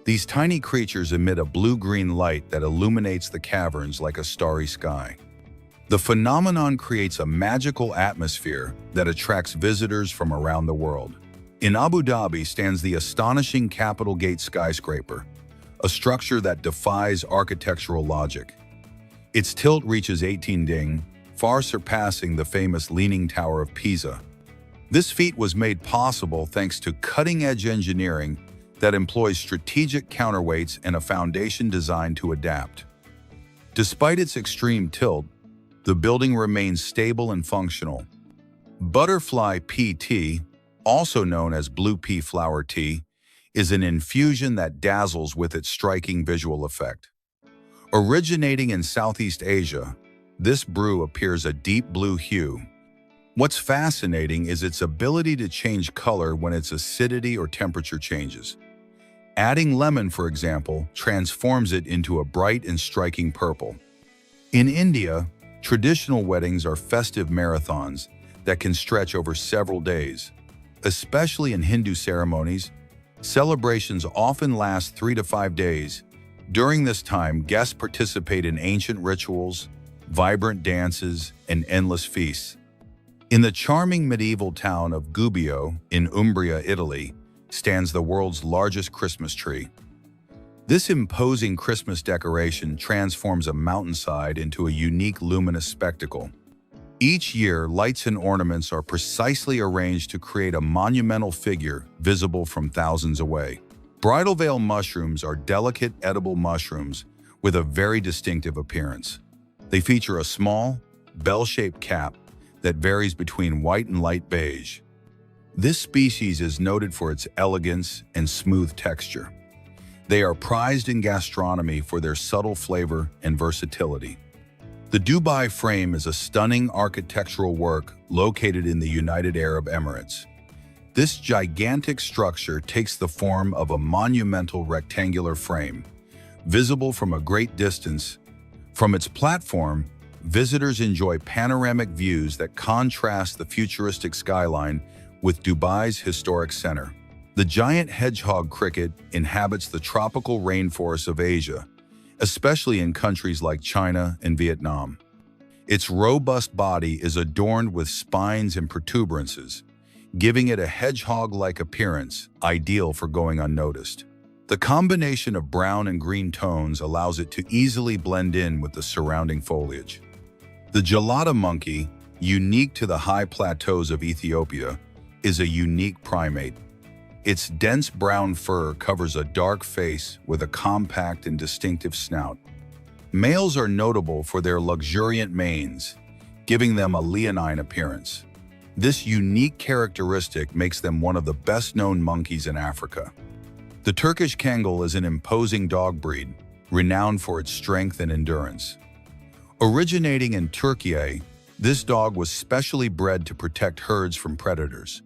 These tiny creatures emit a blue-green light that illuminates the caverns like a starry sky. The phenomenon creates a magical atmosphere that attracts visitors from around the world. In Abu Dhabi stands the astonishing Capitol Gate skyscraper, a structure that defies architectural logic. Its tilt reaches 18 ding, far surpassing the famous Leaning Tower of Pisa. This feat was made possible thanks to cutting-edge engineering that employs strategic counterweights and a foundation designed to adapt. Despite its extreme tilt, the building remains stable and functional. Butterfly pea tea, also known as blue pea flower tea, is an infusion that dazzles with its striking visual effect. Originating in Southeast Asia, this brew appears a deep blue hue. What's fascinating is its ability to change color when its acidity or temperature changes. Adding lemon, for example, transforms it into a bright and striking purple. In India, traditional weddings are festive marathons that can stretch over several days. Especially in Hindu ceremonies, celebrations often last 3 to 5 days. During this time, guests participate in ancient rituals, vibrant dances, and endless feasts. In the charming medieval town of Gubbio in Umbria, Italy, stands the world's largest Christmas tree. This imposing Christmas decoration transforms a mountainside into a unique luminous spectacle. Each year, lights and ornaments are precisely arranged to create a monumental figure visible from thousands away. Bridal veil mushrooms are delicate edible mushrooms with a very distinctive appearance. They feature a small, bell-shaped cap that varies between white and light beige. This species is noted for its elegance and smooth texture. They are prized in gastronomy for their subtle flavor and versatility. The Dubai frame is a stunning architectural work located in the United Arab Emirates. This gigantic structure takes the form of a monumental rectangular frame, visible from a great distance. From its platform, visitors enjoy panoramic views that contrast the futuristic skyline with Dubai's historic center. The giant hedgehog cricket inhabits the tropical rainforests of Asia, especially in countries like China and Vietnam. Its robust body is adorned with spines and protuberances, giving it a hedgehog-like appearance, ideal for going unnoticed. The combination of brown and green tones allows it to easily blend in with the surrounding foliage. The gelada monkey, unique to the high plateaus of Ethiopia, is a unique primate. Its dense brown fur covers a dark face with a compact and distinctive snout. Males are notable for their luxuriant manes, giving them a leonine appearance. This unique characteristic makes them one of the best-known monkeys in Africa. The Turkish Kangal is an imposing dog breed, renowned for its strength and endurance. Originating in Turkey, this dog was specially bred to protect herds from predators.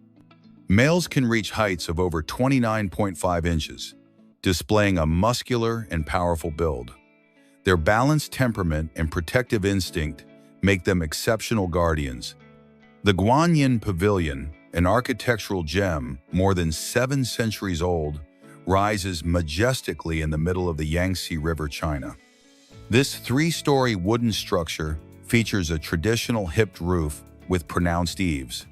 Males can reach heights of over 29.5 inches, displaying a muscular and powerful build. Their balanced temperament and protective instinct make them exceptional guardians. The Guanyin Pavilion, an architectural gem more than 7 centuries old, rises majestically in the middle of the Yangtze River, China. This three-story wooden structure features a traditional hipped roof with pronounced eaves.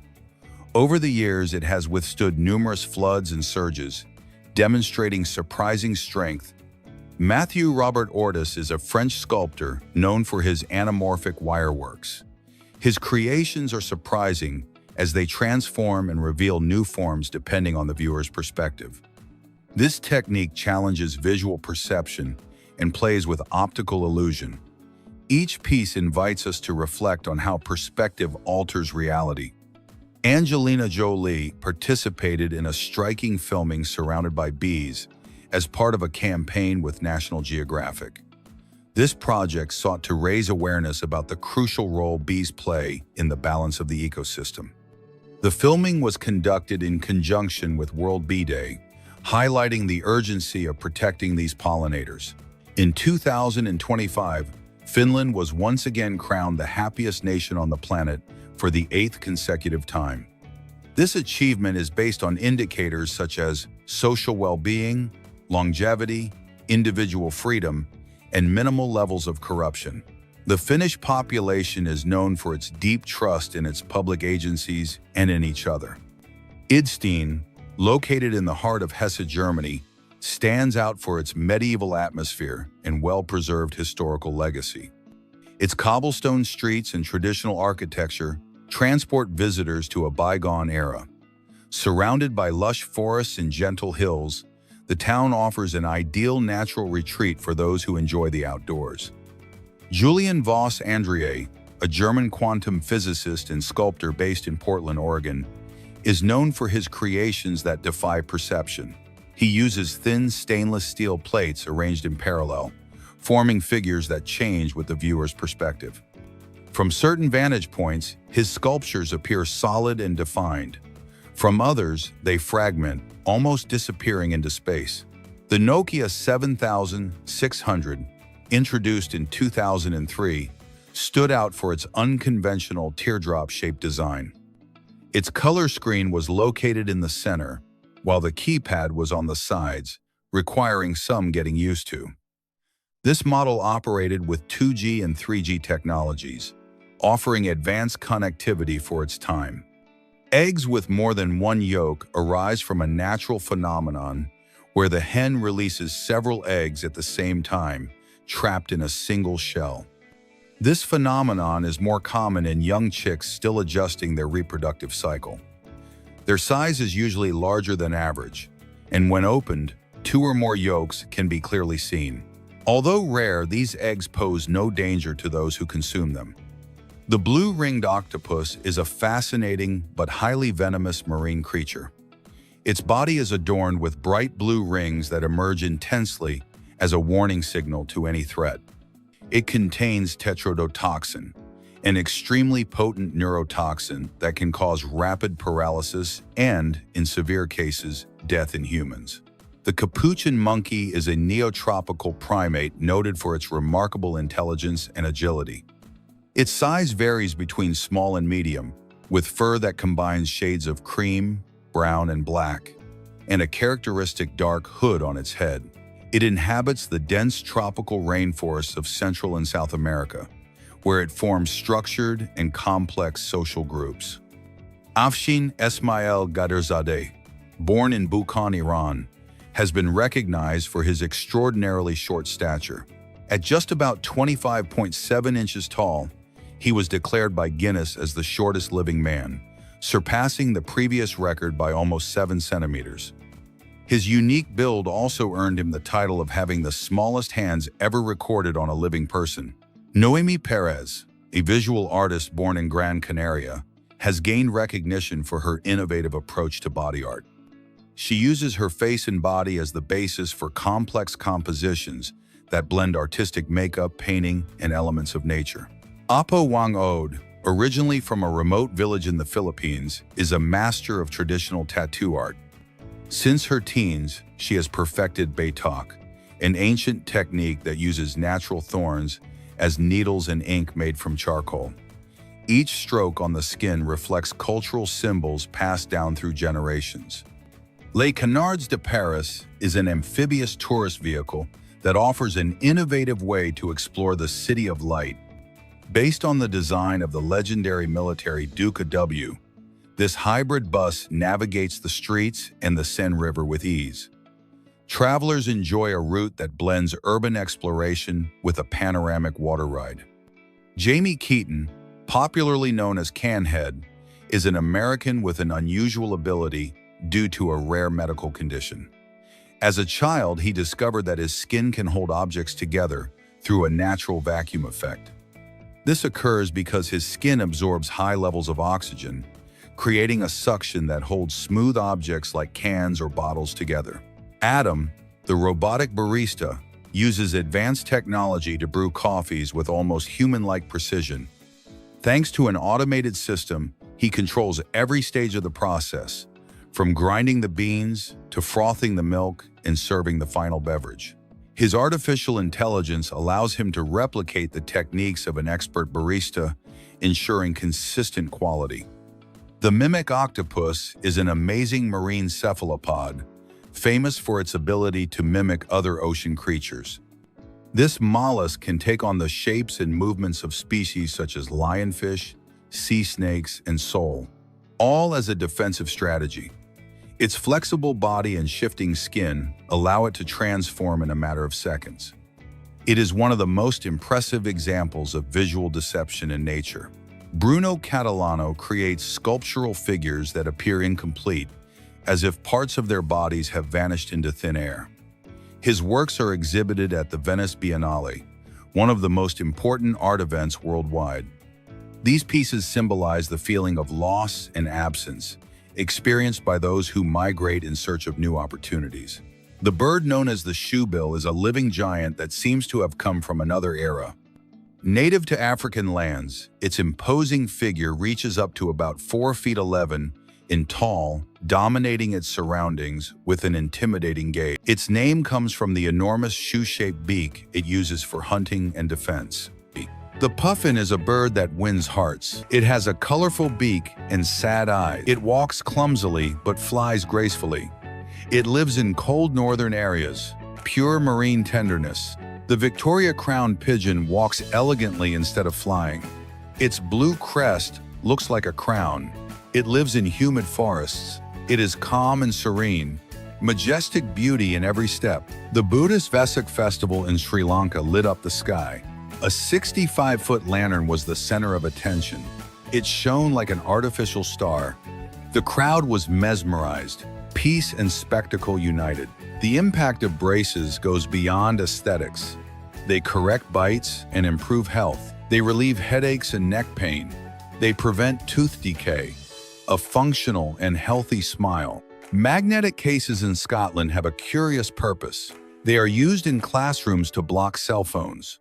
Over the years, it has withstood numerous floods and surges, demonstrating surprising strength. Matthew Robert Ortis is a French sculptor known for his anamorphic wireworks. His creations are surprising as they transform and reveal new forms depending on the viewer's perspective. This technique challenges visual perception and plays with optical illusion. Each piece invites us to reflect on how perspective alters reality. Angelina Jolie participated in a striking filming surrounded by bees as part of a campaign with National Geographic. This project sought to raise awareness about the crucial role bees play in the balance of the ecosystem. The filming was conducted in conjunction with World Bee Day, highlighting the urgency of protecting these pollinators. In 2025, Finland was once again crowned the happiest nation on the planet for the 8th consecutive time. This achievement is based on indicators such as social well-being, longevity, individual freedom, and minimal levels of corruption. The Finnish population is known for its deep trust in its public agencies and in each other. Idstein, located in the heart of Hesse, Germany, stands out for its medieval atmosphere and well-preserved historical legacy. Its cobblestone streets and traditional architecture transport visitors to a bygone era. Surrounded by lush forests and gentle hills, the town offers an ideal natural retreat for those who enjoy the outdoors. Julian Voss Andrié, a German quantum physicist and sculptor based in Portland, Oregon, is known for his creations that defy perception. He uses thin stainless steel plates arranged in parallel, forming figures that change with the viewer's perspective. From certain vantage points, his sculptures appear solid and defined. From others, they fragment, almost disappearing into space. The Nokia 7600, introduced in 2003, stood out for its unconventional teardrop-shaped design. Its color screen was located in the center, while the keypad was on the sides, requiring some getting used to. This model operated with 2G and 3G technologies, offering advanced connectivity for its time. Eggs with more than one yolk arise from a natural phenomenon where the hen releases several eggs at the same time, trapped in a single shell. This phenomenon is more common in young chicks still adjusting their reproductive cycle. Their size is usually larger than average, and when opened, 2 or more yolks can be clearly seen. Although rare, these eggs pose no danger to those who consume them. The blue-ringed octopus is a fascinating but highly venomous marine creature. Its body is adorned with bright blue rings that emerge intensely as a warning signal to any threat. It contains tetrodotoxin, an extremely potent neurotoxin that can cause rapid paralysis and, in severe cases, death in humans. The capuchin monkey is a neotropical primate noted for its remarkable intelligence and agility. Its size varies between small and medium, with fur that combines shades of cream, brown, and black, and a characteristic dark hood on its head. It inhabits the dense tropical rainforests of Central and South America, where it forms structured and complex social groups. Afshin Esmail Ghaderzadeh, born in Bukhan, Iran, has been recognized for his extraordinarily short stature. At just about 25.7 inches tall, he was declared by Guinness as the shortest living man, surpassing the previous record by almost 7 centimeters. His unique build also earned him the title of having the smallest hands ever recorded on a living person. Noemi Perez, a visual artist born in Gran Canaria, has gained recognition for her innovative approach to body art. She uses her face and body as the basis for complex compositions that blend artistic makeup, painting, and elements of nature. Apo Wang Od, originally from a remote village in the Philippines, is a master of traditional tattoo art. Since her teens, she has perfected Batok, an ancient technique that uses natural thorns as needles and ink made from charcoal. Each stroke on the skin reflects cultural symbols passed down through generations. Les Canards de Paris is an amphibious tourist vehicle that offers an innovative way to explore the City of Light. Based on the design of the legendary military Duke W, this hybrid bus navigates the streets and the Seine River with ease. Travelers enjoy a route that blends urban exploration with a panoramic water ride. Jamie Keaton, popularly known as Canhead, is an American with an unusual ability due to a rare medical condition. As a child, he discovered that his skin can hold objects together through a natural vacuum effect. This occurs because his skin absorbs high levels of oxygen, creating a suction that holds smooth objects like cans or bottles together. Adam, the robotic barista, uses advanced technology to brew coffees with almost human-like precision. Thanks to an automated system, he controls every stage of the process, from grinding the beans to frothing the milk and serving the final beverage. His artificial intelligence allows him to replicate the techniques of an expert barista, ensuring consistent quality. The mimic octopus is an amazing marine cephalopod, famous for its ability to mimic other ocean creatures. This mollusk can take on the shapes and movements of species such as lionfish, sea snakes, and sole, all as a defensive strategy. Its flexible body and shifting skin allow it to transform in a matter of seconds. It is one of the most impressive examples of visual deception in nature. Bruno Catalano creates sculptural figures that appear incomplete, as if parts of their bodies have vanished into thin air. His works are exhibited at the Venice Biennale, one of the most important art events worldwide. These pieces symbolize the feeling of loss and absence, experienced by those who migrate in search of new opportunities. The bird known as the shoebill is a living giant that seems to have come from another era. Native to African lands, its imposing figure reaches up to about 4 feet 11 in tall, dominating its surroundings with an intimidating gaze. Its name comes from the enormous shoe-shaped beak it uses for hunting and defense. The puffin is a bird that wins hearts. It has a colorful beak and sad eyes. It walks clumsily but flies gracefully. It lives in cold northern areas, pure marine tenderness. The Victoria crowned pigeon walks elegantly instead of flying. Its blue crest looks like a crown. It lives in humid forests. It is calm and serene, majestic beauty in every step. The Buddhist Vesak festival in Sri Lanka lit up the sky. A 65-foot lantern was the center of attention. It shone like an artificial star. The crowd was mesmerized, peace and spectacle united. The impact of braces goes beyond aesthetics. They correct bites and improve health. They relieve headaches and neck pain. They prevent tooth decay. A functional and healthy smile. Magnetic cases in Scotland have a curious purpose. They are used in classrooms to block cell phones.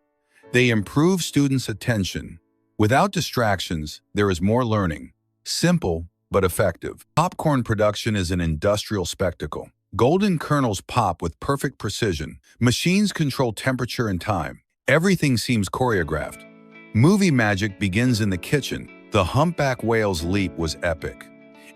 They improve students' attention. Without distractions, there is more learning. Simple, but effective. Popcorn production is an industrial spectacle. Golden kernels pop with perfect precision. Machines control temperature and time. Everything seems choreographed. Movie magic begins in the kitchen. The humpback whale's leap was epic.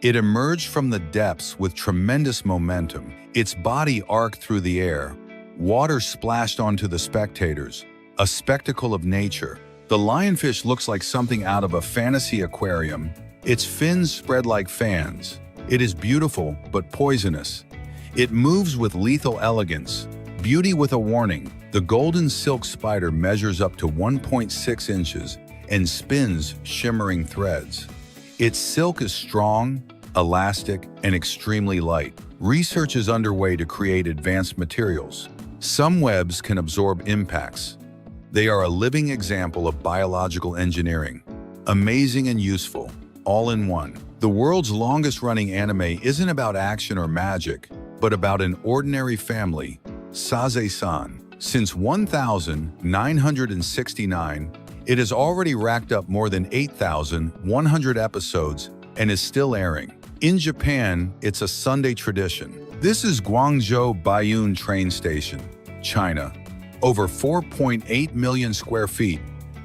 It emerged from the depths with tremendous momentum. Its body arced through the air. Water splashed onto the spectators. A spectacle of nature. The lionfish looks like something out of a fantasy aquarium. Its fins spread like fans. It is beautiful, but poisonous. It moves with lethal elegance. Beauty with a warning. The golden silk spider measures up to 1.6 inches and spins shimmering threads. Its silk is strong, elastic, and extremely light. Research is underway to create advanced materials. Some webs can absorb impacts. They are a living example of biological engineering. Amazing and useful, all in one. The world's longest-running anime isn't about action or magic, but about an ordinary family, Saze-san. Since 1969, it has already racked up more than 8,100 episodes and is still airing. In Japan, it's a Sunday tradition. This is Guangzhou Baiyun train station, China. Over 4.8 million square feet,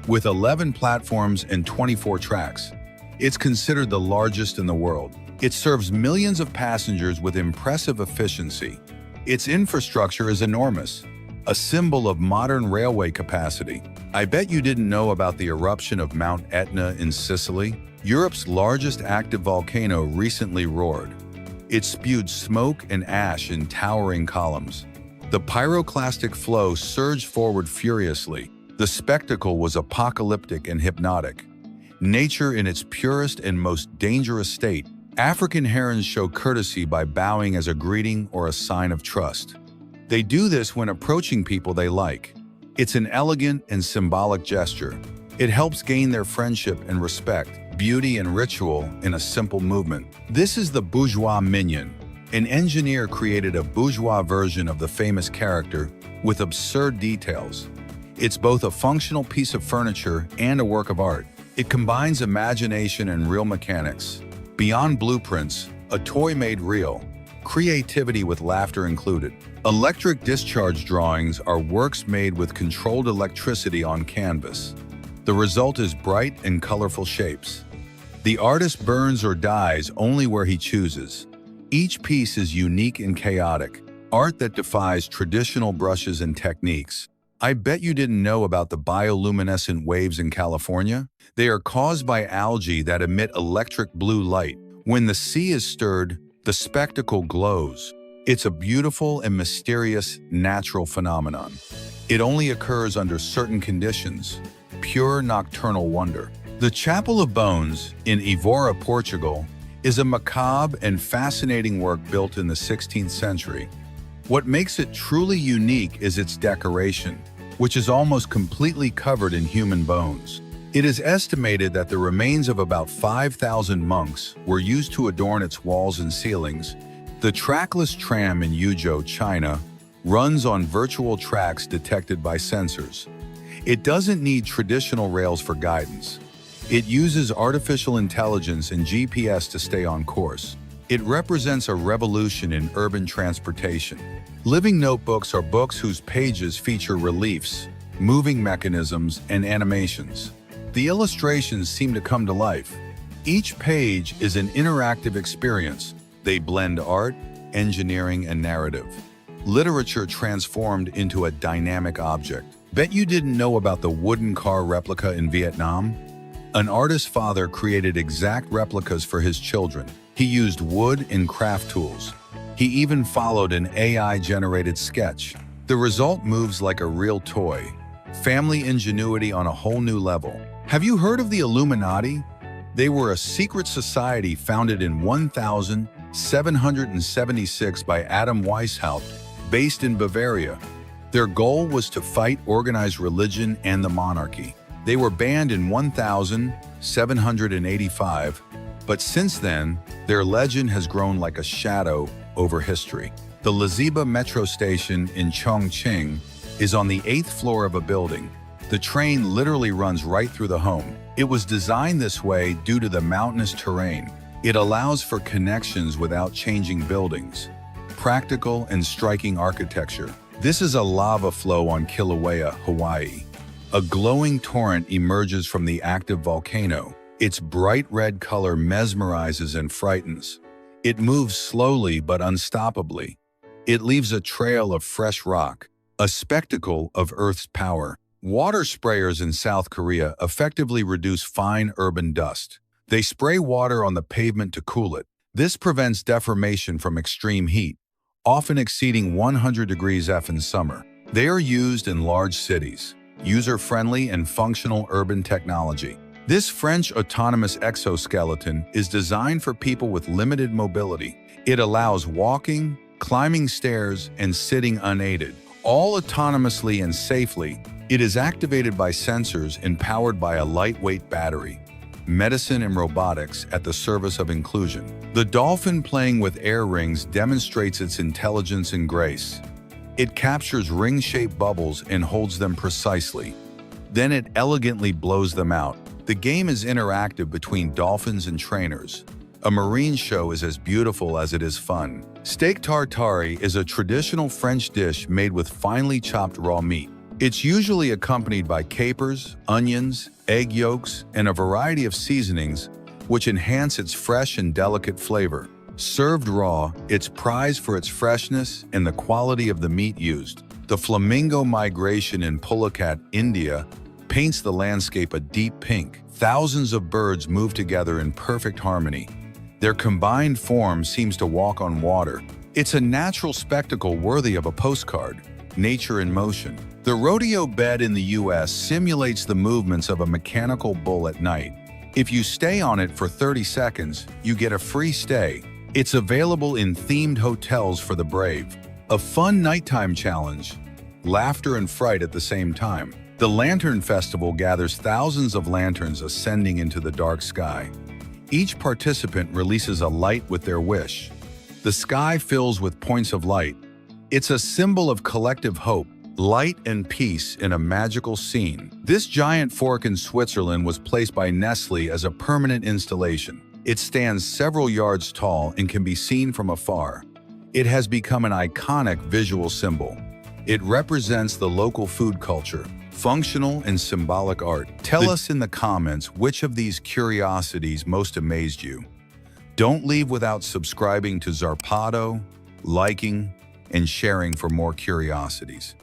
with 11 platforms and 24 tracks. It's considered the largest in the world. It serves millions of passengers with impressive efficiency. Its infrastructure is enormous, a symbol of modern railway capacity. I bet you didn't know about the eruption of Mount Etna in Sicily. Europe's largest active volcano recently roared. It spewed smoke and ash in towering columns. The pyroclastic flow surged forward furiously. The spectacle was apocalyptic and hypnotic. Nature in its purest and most dangerous state. African herons show courtesy by bowing as a greeting or a sign of trust. They do this when approaching people they like. It's an elegant and symbolic gesture. It helps gain their friendship and respect, beauty and ritual in a simple movement. This is the bourgeois minion. An engineer created a bourgeois version of the famous character with absurd details. It's both a functional piece of furniture and a work of art. It combines imagination and real mechanics. Beyond blueprints, a toy made real. Creativity with laughter included. Electric discharge drawings are works made with controlled electricity on canvas. The result is bright and colorful shapes. The artist burns or dyes only where he chooses. Each piece is unique and chaotic, art that defies traditional brushes and techniques. I bet you didn't know about the bioluminescent waves in California. They are caused by algae that emit electric blue light. When the sea is stirred, the spectacle glows. It's a beautiful and mysterious natural phenomenon. It only occurs under certain conditions. Pure nocturnal wonder. The Chapel of Bones in Évora, Portugal, is a macabre and fascinating work built in the 16th century. What makes it truly unique is its decoration, which is almost completely covered in human bones. It is estimated that the remains of about 5,000 monks were used to adorn its walls and ceilings. The trackless tram in Yuzhou, China, runs on virtual tracks detected by sensors. It doesn't need traditional rails for guidance. It uses artificial intelligence and GPS to stay on course. It represents a revolution in urban transportation. Living notebooks are books whose pages feature reliefs, moving mechanisms, and animations. The illustrations seem to come to life. Each page is an interactive experience. They blend art, engineering, and narrative. Literature transformed into a dynamic object. Bet you didn't know about the wooden car replica in Vietnam? An artist's father created exact replicas for his children. He used wood and craft tools. He even followed an AI-generated sketch. The result moves like a real toy. Family ingenuity on a whole new level. Have you heard of the Illuminati? They were a secret society founded in 1776 by Adam Weishaupt, based in Bavaria. Their goal was to fight organized religion and the monarchy. They were banned in 1785, but since then, their legend has grown like a shadow over history. The Liziba metro station in Chongqing is on the 8th floor of a building. The train literally runs right through the home. It was designed this way due to the mountainous terrain. It allows for connections without changing buildings. Practical and striking architecture. This is a lava flow on Kilauea, Hawaii. A glowing torrent emerges from the active volcano. Its bright red color mesmerizes and frightens. It moves slowly but unstoppably. It leaves a trail of fresh rock, a spectacle of Earth's power. Water sprayers in South Korea effectively reduce fine urban dust. They spray water on the pavement to cool it. This prevents deformation from extreme heat, often exceeding 100 degrees F in summer. They are used in large cities. User-friendly and functional urban technology. This French autonomous exoskeleton is designed for people with limited mobility. It allows walking, climbing stairs, and sitting unaided, all autonomously and safely. It is activated by sensors and powered by a lightweight battery. Medicine and robotics at the service of inclusion. The dolphin playing with air rings demonstrates its intelligence and grace. It captures ring-shaped bubbles and holds them precisely. Then it elegantly blows them out. The game is interactive between dolphins and trainers. A marine show is as beautiful as it is fun. Steak tartare is a traditional French dish made with finely chopped raw meat. It's usually accompanied by capers, onions, egg yolks, and a variety of seasonings, which enhance its fresh and delicate flavor. Served raw, it's prized for its freshness and the quality of the meat used. The flamingo migration in Pulicat, India, paints the landscape a deep pink. Thousands of birds move together in perfect harmony. Their combined form seems to walk on water. It's a natural spectacle worthy of a postcard. Nature in motion. The rodeo bed in the US simulates the movements of a mechanical bull at night. If you stay on it for 30 seconds, you get a free stay. It's available in themed hotels for the brave. A fun nighttime challenge. Laughter and fright at the same time. The Lantern Festival gathers thousands of lanterns ascending into the dark sky. Each participant releases a light with their wish. The sky fills with points of light. It's a symbol of collective hope, light and peace in a magical scene. This giant fork in Switzerland was placed by Nestle as a permanent installation. It stands several yards tall and can be seen from afar. It has become an iconic visual symbol. It represents the local food culture, functional and symbolic art. Tell us in the comments which of these curiosities most amazed you. Don't leave without subscribing to Zarpado, liking, and sharing for more curiosities.